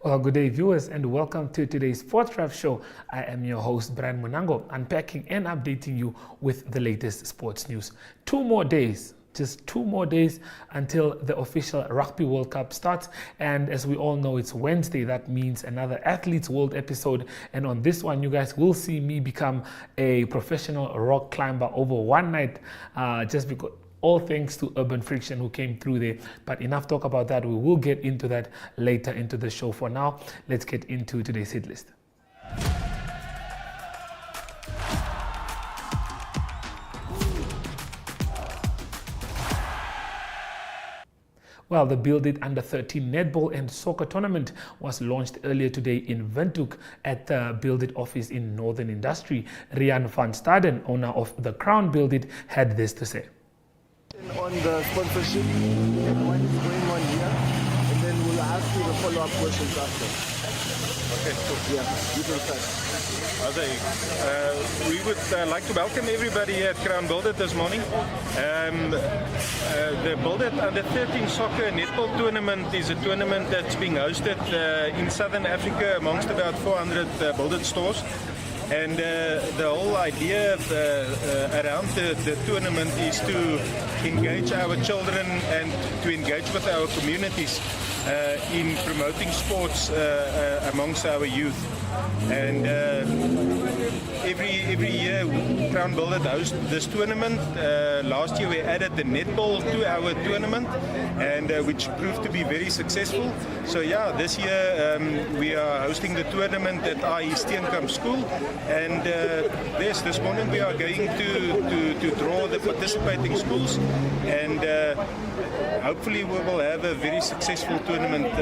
Well, good day, viewers, and welcome to today's Sports Draft Show. I am your host, Brian Munango, unpacking and updating you with the latest sports news. 2 more days. Just 2 more days until the official Rugby World Cup starts. And as we all know, it's Wednesday. That means another Athletes World episode. And on this one, you guys will see me become a professional rock climber over one night, just because all thanks to Urban Friction who came through there. But enough talk about that. We will get into that later into the show. For now, let's get into today's hit list. Well, the Build It Under 13 Netball and Soccer tournament was launched earlier today in Windhoek at the Build It office in Northern Industry. Rian van Staden, owner of the Crown Build It, had this to say. On the sponsorship and what is going on here, and then we'll ask you the follow-up questions after. Okay, cool. Yeah, you can start. We would like to welcome everybody at Crown Build It this morning. The Build It Under 13 Soccer Netball Tournament is a tournament that's being hosted in Southern Africa amongst about 400 Build It stores. And the whole idea around the tournament is to engage our children and to engage with our communities in promoting sports amongst our youth. And every year Crown Build It hosts this tournament. Last year we added the netball to our tournament, and which proved to be very successful. So yeah, this year we are hosting the tournament at IE Steenkamp School, and this morning we are going to draw the participating schools, and hopefully we will have a very successful tournament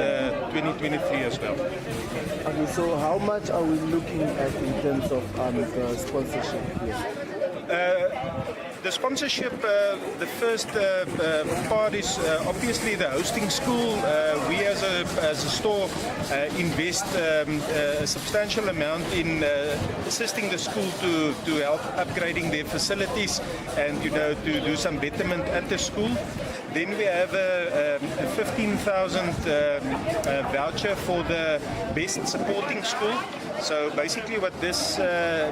2023 as well. Okay, so how much are we looking at in terms of the sponsorship here? The sponsorship, the first part is obviously the hosting school. We as a store invest a substantial amount in assisting the school to help upgrading their facilities and to do some betterment at the school. Then we have a 15,000 voucher for the best supporting school. So basically what this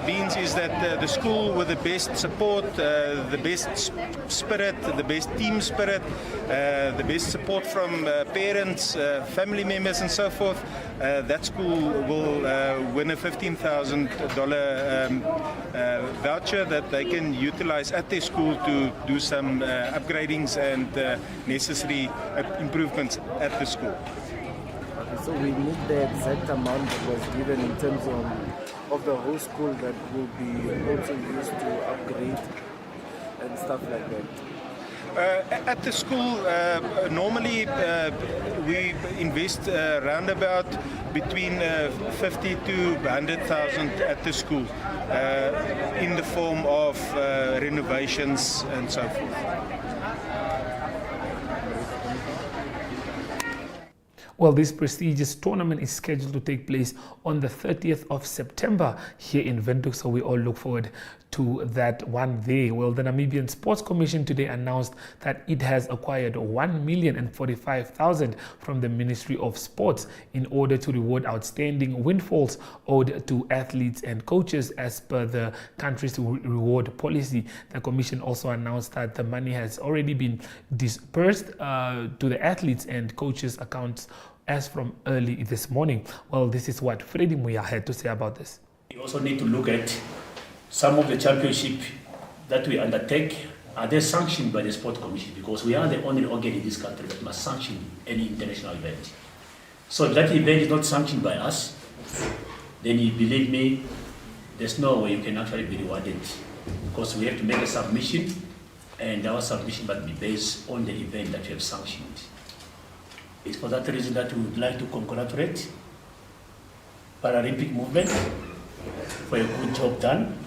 means is that the school with the best support, the best spirit, the best team spirit, the best support from parents, family members and so forth, that school will win a $15,000 voucher that they can utilize at their school to do some upgradings and necessary improvements at the school. So we need the exact amount that was given in terms of the whole school that will be also used to upgrade and stuff like that. At the school, normally we invest roundabout between 50 to 100,000 at the school in the form of renovations and so forth. Well, this prestigious tournament is scheduled to take place on the 30th of September here in Windhoek, so we all look forward to that one day. Well, the Namibia Sports Commission today announced that it has acquired 1,045,000 from the Ministry of Sports in order to reward outstanding windfalls owed to athletes and coaches as per the country's reward policy. The commission also announced that the money has already been dispersed to the athletes and coaches' accounts as from early this morning. Well, this is what Freddie Muya had to say about this. We also need to look at some of the championship that we undertake. Are they sanctioned by the Sport Commission? Because we are the only organ in this country that must sanction any international event. So if that event is not sanctioned by us, then you believe me, there's no way you can actually be rewarded. Because we have to make a submission, and our submission must be based on the event that we have sanctioned. It's for that reason that we would like to congratulate Paralympic movement for a good job done.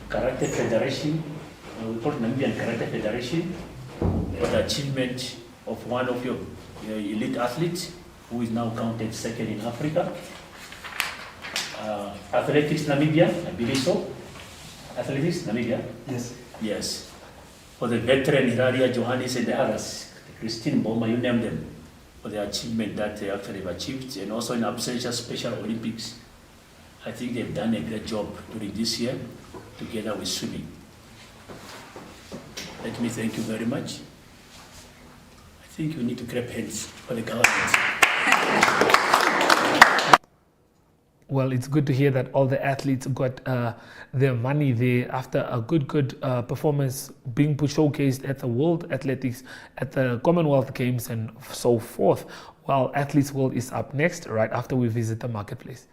Karate Federation, we call it Namibian Karate Federation, for the achievement of one of your elite athletes who is now counted second in Africa. Athletics Namibia, I believe so. Athletics Namibia? Yes. Yes. For the veteran Hilaria Johannes and the others, Christine Boma, you name them. for the achievement that they actually have achieved, and also in absentia Special Olympics. I think they've done a great job during this year, together with swimming. Let me thank you very much. I think we need to clap hands for the government. Well, it's good to hear that all the athletes got their money there after a good performance being showcased at the World Athletics, at the Commonwealth Games, and so forth. While Athletes World is up next, right after we visit the marketplace.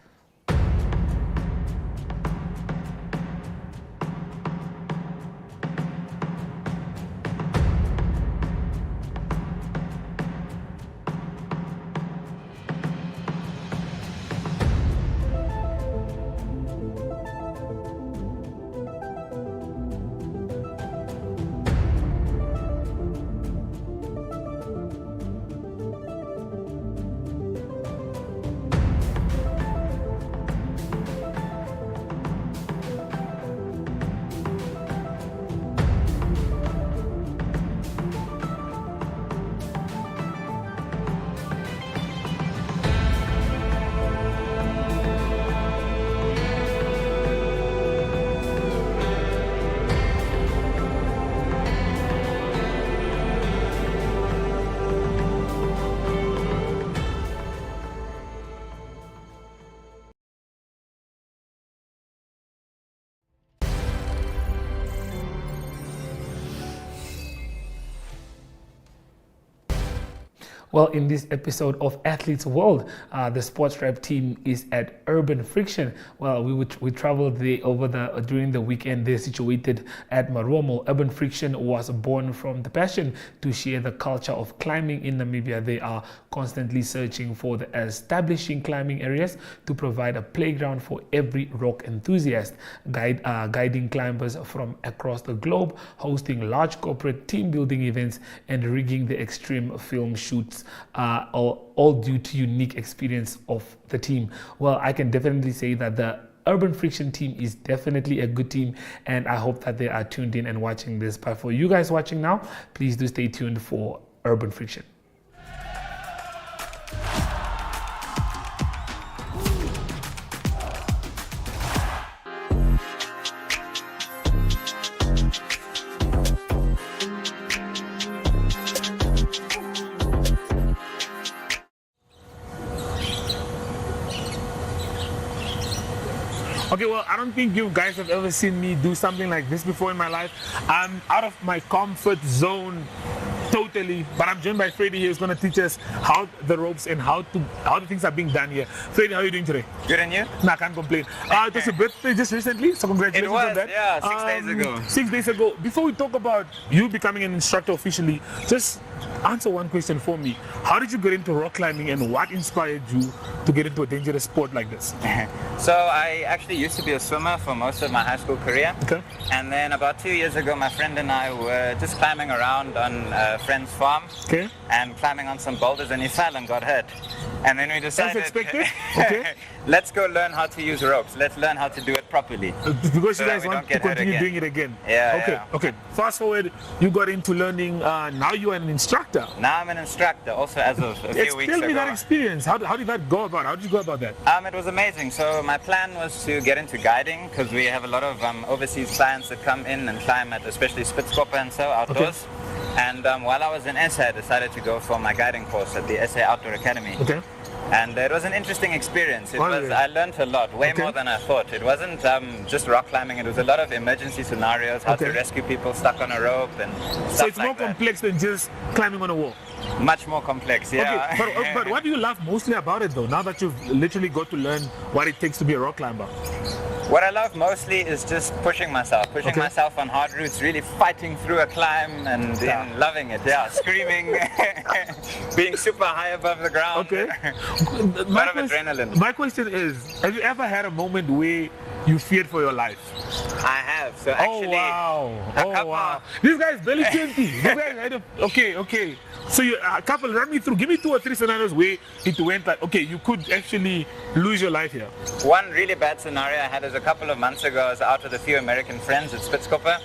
Well, in this episode of Athletes World, the Sports Rap team is at Urban Friction. Well, we traveled there during the weekend. They're situated at Maruamo. Urban Friction was born from the passion to share the culture of climbing in Namibia. They are constantly searching for the establishing climbing areas to provide a playground for every rock enthusiast, guiding climbers from across the globe, hosting large corporate team building events, and rigging the extreme film shoots. All due to unique experience of the team. Well, I can definitely say that the Urban Friction team is definitely a good team, and I hope that they are tuned in and watching this. But for you guys watching now, please do stay tuned for Urban Friction. Okay, well, I don't think you guys have ever seen me do something like this before in my life. I'm out of my comfort zone totally, but I'm joined by Freddy here, who's going to teach us how the ropes and how the things are being done here. Freddy, how are you doing today? Good, and you? No, I can't complain. It was a birthday just recently, so congratulations on that. Yeah, 6 days ago. 6 days ago. Before we talk about you becoming an instructor officially, just answer one question for me. How did you get into rock climbing, and what inspired you to get into a dangerous sport like this? So I actually used to be a swimmer for most of my high school career. Okay. And then about 2 years ago, my friend and I were just climbing around on a friend's farm. Okay. And climbing on some boulders, and he fell and got hurt. And then we decided, As expected? Okay. Let's go learn how to use ropes. Let's learn how to do it properly. Because so you guys want to continue doing it again. Yeah. Okay. Yeah. Okay. Fast forward, you got into learning. Now you are an instructor. Now I'm an instructor, also as of a few weeks ago. Tell me that experience. How did that go about? How did you go about that? It was amazing. So my plan was to get into guiding, because we have a lot of overseas clients that come in and climb at especially Spitzkoppe and so outdoors. Okay. And while I was in SA, I decided to go for my guiding course at the SA Outdoor Academy. Okay. And it was an interesting experience. I learned a lot, way more than I thought. It wasn't just rock climbing. It was a lot of emergency scenarios, how to rescue people stuck on a rope and stuff. So it's more complex than just climbing on a wall. Much more complex, yeah. Okay. But what do you love mostly about it, though, now that you've literally got to learn what it takes to be a rock climber? What I love mostly is just pushing myself on hard routes, really fighting through a climb and loving it, screaming, being super high above the ground. Okay. A lot of adrenaline. My question is, have you ever had a moment where you feared for your life? I have. So actually, wow. This guy's belly 20. This guy had okay. So run me through, give me 2 or 3 scenarios where it went like, okay, you could actually lose your life here. One really bad scenario I had is a couple of months ago. I was out with a few American friends at Spitzkoppe,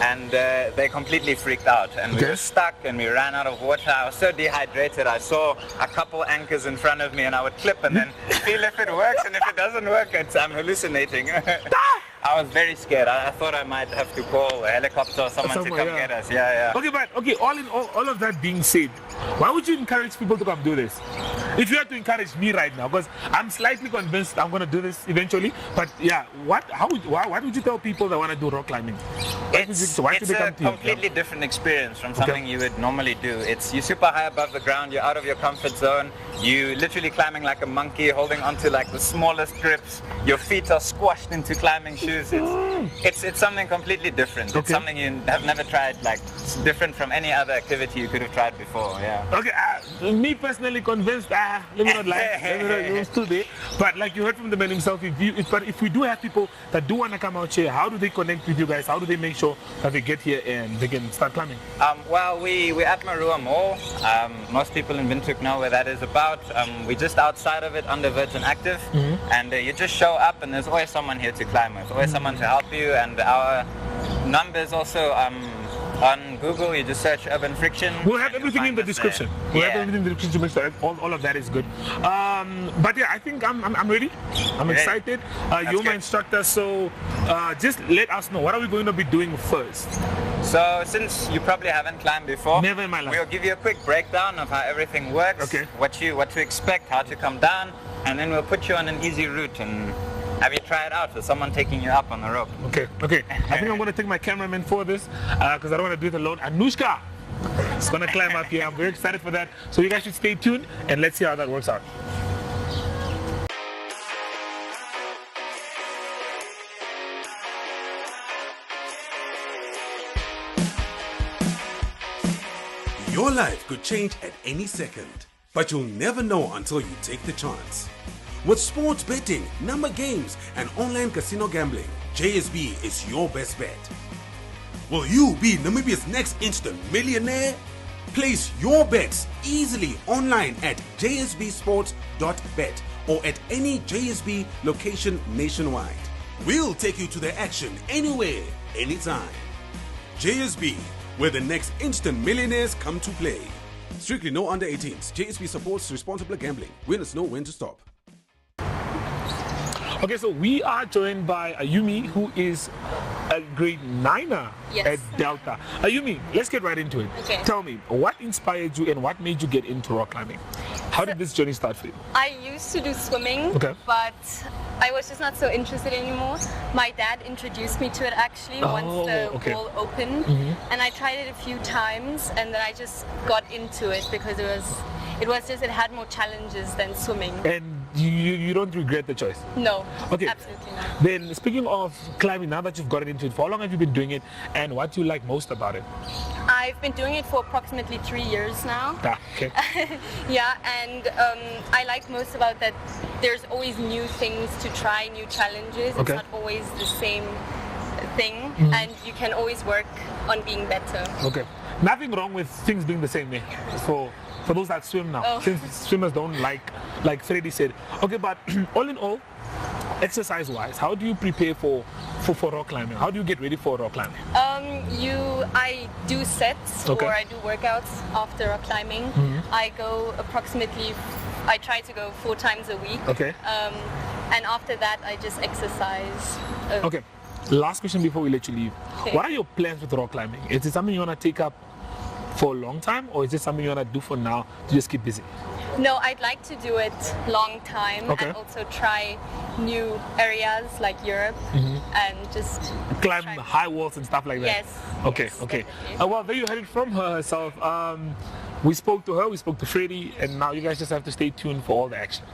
and they completely freaked out, and we were stuck, and we ran out of water. I was so dehydrated. I saw a couple anchors in front of me, and I would clip and then feel if it works, and if it doesn't work, I'm hallucinating. I was very scared. I thought I might have to call a helicopter or someone to come get us. Yeah. Okay, but all in all of that being said, why would you encourage people to come do this? If you had to encourage me right now, because I'm slightly convinced I'm going to do this eventually, but yeah, why would you tell people that want to do rock climbing? It's a completely different experience from something you would normally do. You're super high above the ground, you're out of your comfort zone, you literally climbing like a monkey, holding onto like the smallest grips, your feet are squashed into climbing shoes. It's something completely different. It's something you have never tried, like it's different from any other activity you could have tried before. Okay, me personally convinced, let me not lie, today. But like you heard from the man himself, if we do have people that do want to come out here, how do they connect with you guys? How do they make sure that they get here and they can start climbing? Well, we're at Marua Mall. Most people in Windhoek know where that is about. We're just outside of it under Virgin Active, and you just show up and there's always someone here to climb with, always someone to help you, and our numbers also on Google, you just search Urban Friction. We'll have everything in the description. We'll have everything in the description to make sure all of that is good. But yeah, I think I'm ready. I'm excited. You're my instructor, so just let us know, what are we going to be doing first? So since you probably haven't climbed before, never in my life, we'll give you a quick breakdown of how everything works, what to expect, how to come down, and then we'll put you on an easy route and have you try it out with someone taking you up on the rope. Okay. I think I'm going to take my cameraman for this because I don't want to do it alone. Anushka is going to climb up here. I'm very excited for that. So you guys should stay tuned and let's see how that works out. Your life could change at any second, but you'll never know until you take the chance. With sports betting, number games, and online casino gambling, JSB is your best bet. Will you be Namibia's next instant millionaire? Place your bets easily online at jsbsports.bet or at any JSB location nationwide. We'll take you to the action anywhere, anytime. JSB, where the next instant millionaires come to play. Strictly no under 18s. JSB supports responsible gambling. Winners know when to stop. Okay, so we are joined by Ayumi, who is a grade 9er at Delta. Ayumi, let's get right into it. Okay. Tell me, what inspired you and what made you get into rock climbing? How did this journey start for you? I used to do swimming, but I was just not so interested anymore. My dad introduced me to it actually once the wall opened, and I tried it a few times, and then I just got into it because it had more challenges than swimming. And you don't regret the choice? No, absolutely not. Then speaking of climbing, now that you've gotten into it, for how long have you been doing it and what do you like most about it? I've been doing it for approximately 3 years now. Okay. Yeah, and I like most about that there's always new things to try, new challenges. It's not always the same thing, and you can always work on being better. Okay. Nothing wrong with things being the same there for those that swim now, since swimmers don't like Freddy said. Okay, but all in all, exercise-wise, how do you prepare for rock climbing? How do you get ready for rock climbing? I do sets or I do workouts after rock climbing. I try to go 4 times a week. And after that, I just exercise. Okay. Last question before we let you leave. What are your plans with rock climbing? Is it something you want to take up for a long time, or is it something you want to do for now to just keep busy? No, I'd like to do it long time and also try new areas like Europe and just climb high walls and stuff like that. Yes. Okay. Well, there you heard it from her herself. We spoke to her, we spoke to Freddy, and now you guys just have to stay tuned for all the action.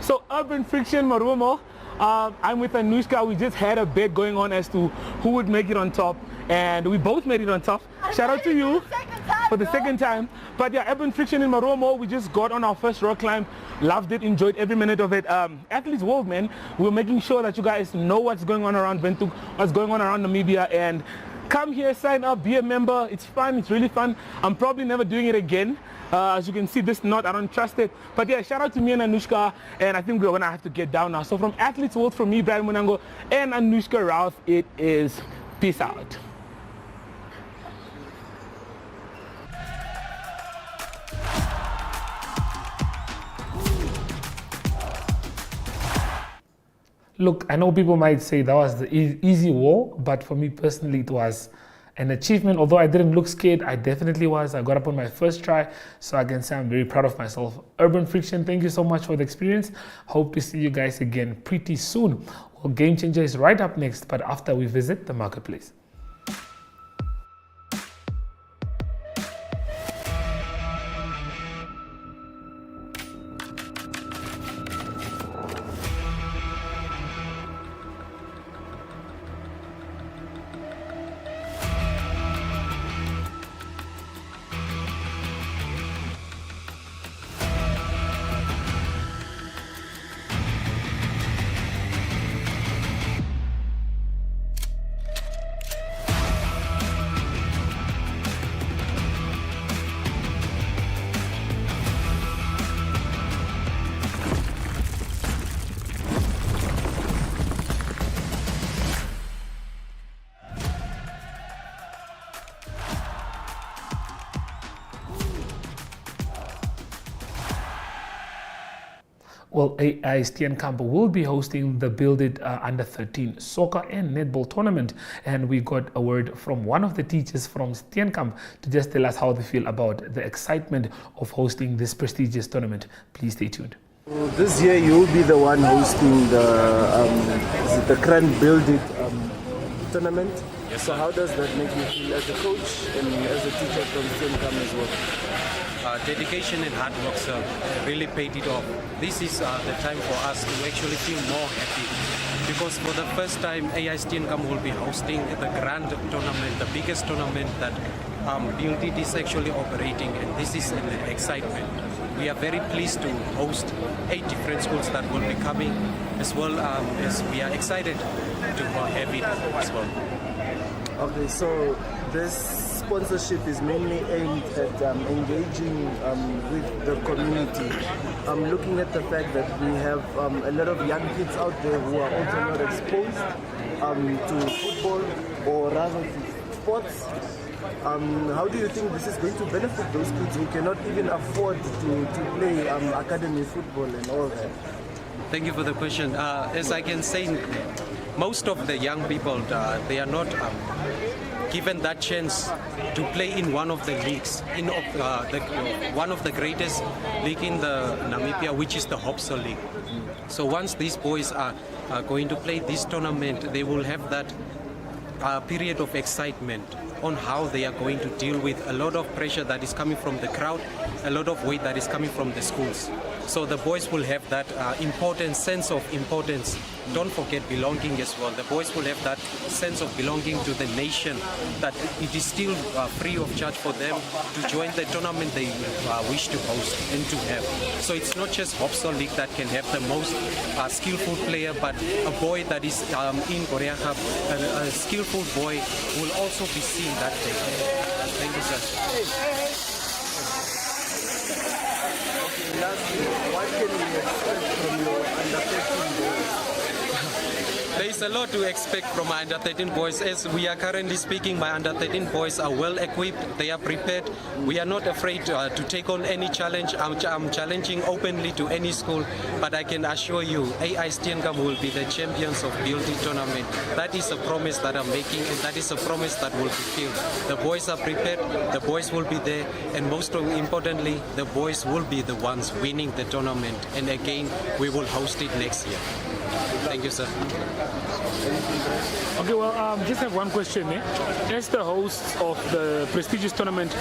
So Urban Friction Marumo, I'm with Anushka. We just had a bet going on as to who would make it on top, and we both made it on top. Shout out to you for the second time. But yeah, Urban Friction in Marumo, we just got on our first rock climb, loved it, enjoyed every minute of it. Athletes World, man, we're making sure that you guys know what's going on around Windhoek, what's going on around Namibia, and come here, sign up, be a member. It's fun, it's really fun. I'm probably never doing it again. As you can see, this knot, I don't trust it. But yeah, shout out to me and Anushka, and I think we're gonna have to get down now. So from Athletes World, from me, Brian Munango, and Anushka Routh, it is peace out. Look, I know people might say that was the easy walk, but for me personally, it was an achievement. Although I didn't look scared, I definitely was. I got up on my first try, so I can say I'm very proud of myself. Urban Friction, thank you so much for the experience. Hope to see you guys again pretty soon. Well, Game Changer is right up next, but after we visit the marketplace. Well, AI Steenkamp will be hosting the Build It Under 13 Soccer and Netball tournament, and we got a word from one of the teachers from Steenkamp to just tell us how they feel about the excitement of hosting this prestigious tournament. Please stay tuned. This year you will be the one hosting the Grand Build It tournament. Yes, so how does that make you feel as a coach and as a teacher from Steenkamp as well? Dedication and hard work, sir, really paid it off. This is the time for us to actually feel more happy, because for the first time AI Steenkamp will be hosting the grand tournament, the biggest tournament that Build It is actually operating, and this is an excitement. We are very pleased to host 8 different schools that will be coming, as well as we are excited to have it as well. Okay, so this sponsorship is mainly aimed at engaging with the community. Looking at the fact that we have a lot of young kids out there who are also not exposed to football or rather to sports. How do you think this is going to benefit those kids who cannot even afford to play academy football and all that? Thank you for the question. As I can say, most of the young people, they are not given that chance to play in one of the leagues, in one of the greatest league in the Namibia, which is the Hopsel League. So once these boys are going to play this tournament, they will have that period of excitement on how they are going to deal with a lot of pressure that is coming from the crowd, a lot of weight that is coming from the schools. So the boys will have that sense of importance. Don't forget belonging as well. The boys will have that sense of belonging to the nation, that it is still free of charge for them to join the tournament they wish to host and to have. So it's not just Hopsel League that can have the most skillful player, but a boy that is in Korea Cup, a skillful boy will also be seen that day. Thank you, sir. Lastly, what can we expect from your under-13 boys? There is a lot to expect from my under-13 boys. As we are currently speaking, my under-13 boys are well equipped, they are prepared. We are not afraid to take on any challenge. I'm challenging openly to any school, but I can assure you, AI Steenkamp will be the champions of Build It tournament. That is a promise that I'm making, and that is a promise that will be filled. The boys are prepared, the boys will be there, and most importantly, the boys will be the ones winning the tournament. And again, we will host it next year. Thank you, sir. Okay, well, just have one question. As the hosts of the prestigious tournament,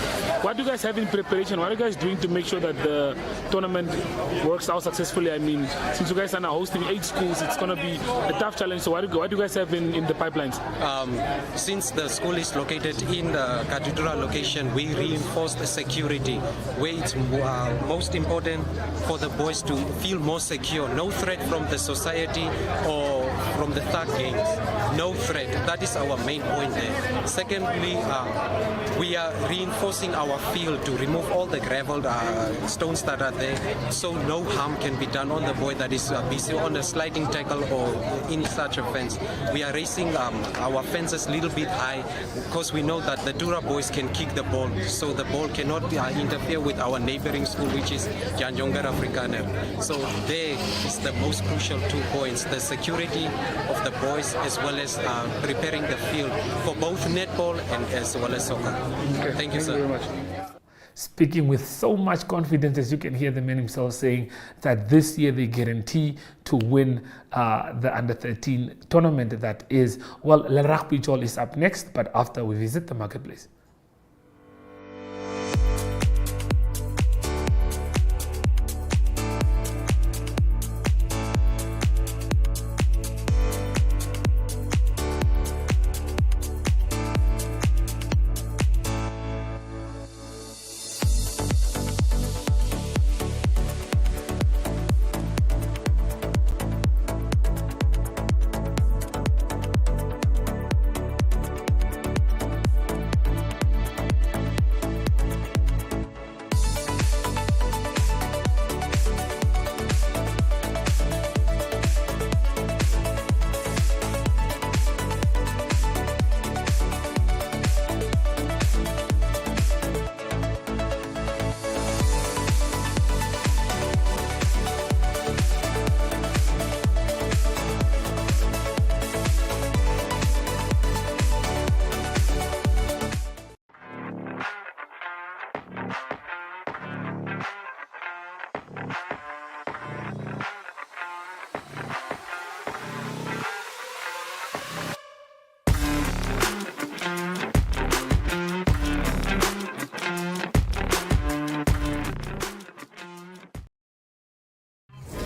what do you guys have in preparation? What are you guys doing to make sure that the tournament works out successfully? I mean, since you guys are now hosting 8 schools, it's going to be a tough challenge. So what do you guys have in the pipelines? Since the school is located in the cathedral location, we reinforce the security, where it's most important for the boys to feel more secure. No threat from the society or from the thug gangs. No threat. That is our main point there. Secondly, we are reinforcing our field to remove all the gravel stones that are there, so no harm can be done on the boy that is busy on a sliding tackle or in such a fence. We are raising our fences a little bit high because we know that the Dura boys can kick the ball, so the ball cannot interfere with our neighboring school, which is Janjongar Afrikaner. So there is the most crucial 2 points: the security of the boys as well as preparing the field for both netball and as well as soccer. Okay. Thank you, sir. Very much. Speaking with so much confidence, as you can hear the man himself saying that this year they guarantee to win the under-13 tournament. That is, well, Le Rugby Jol is up next, but after we visit the marketplace.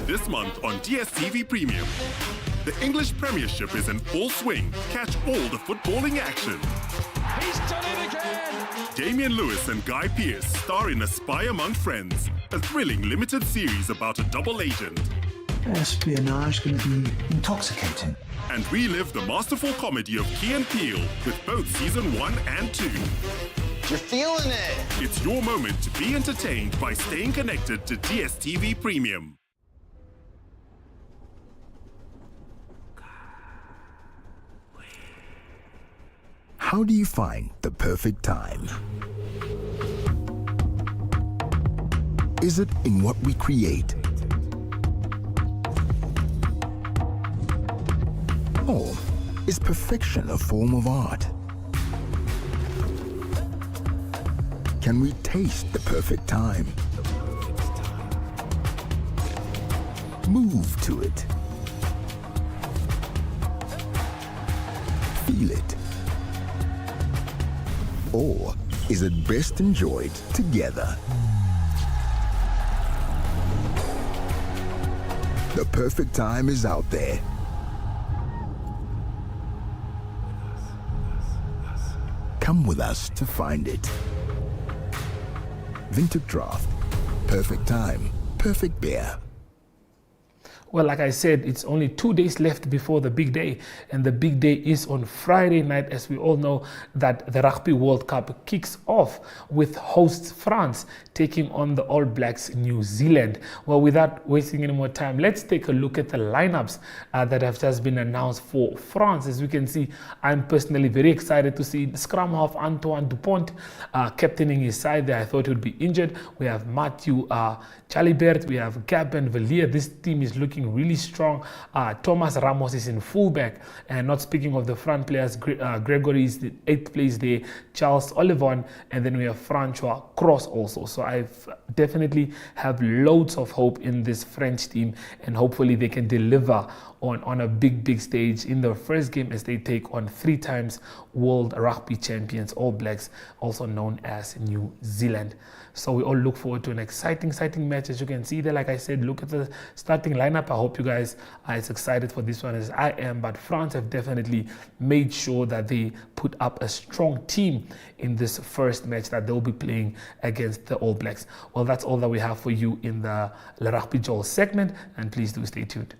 This month on DSTV Premium, the English Premiership is in full swing. Catch all the footballing action. He's done it again! Damian Lewis and Guy Pearce star in A Spy Among Friends, a thrilling limited series about a double agent. Espionage going to be intoxicating. And relive the masterful comedy of Key and Peele with both season 1 and 2. You're feeling it! It's your moment to be entertained by staying connected to DSTV Premium. How do you find the perfect time? Is it in what we create? Or is perfection a form of art? Can we taste the perfect time? Move to it. Feel it. Or is it best enjoyed together? The perfect time is out there. Come with us to find it. Vintage Draft. Perfect time, perfect beer. Well, like I said, it's only 2 days left before the big day, and the big day is on Friday night, as we all know that the Rugby World Cup kicks off with hosts France taking on the All Blacks New Zealand. Well, without wasting any more time, let's take a look at the lineups that have just been announced for France. As we can see, I'm personally very excited to see the scrum half Antoine Dupont captaining his side there. I thought he would be injured. We have Matthew Chalibert, we have Gab and Villiers. This team is looking really strong. Thomas Ramos is in fullback, and not speaking of the front players, Gregory is the 8th place there, Charles Olivon, and then we have Francois Cross also. So I definitely have loads of hope in this French team, and hopefully they can deliver on a big stage in the first game as they take on 3 times world rugby champions All Blacks, also known as New Zealand. So we all look forward to an exciting match. As you can see there, like I said, look at the starting lineup. I hope you guys are as excited for this one as I am. But France have definitely made sure that they put up a strong team in this first match that they'll be playing against the All Blacks. Well, that's all that we have for you in the Le Rugby Joel segment, and please do stay tuned.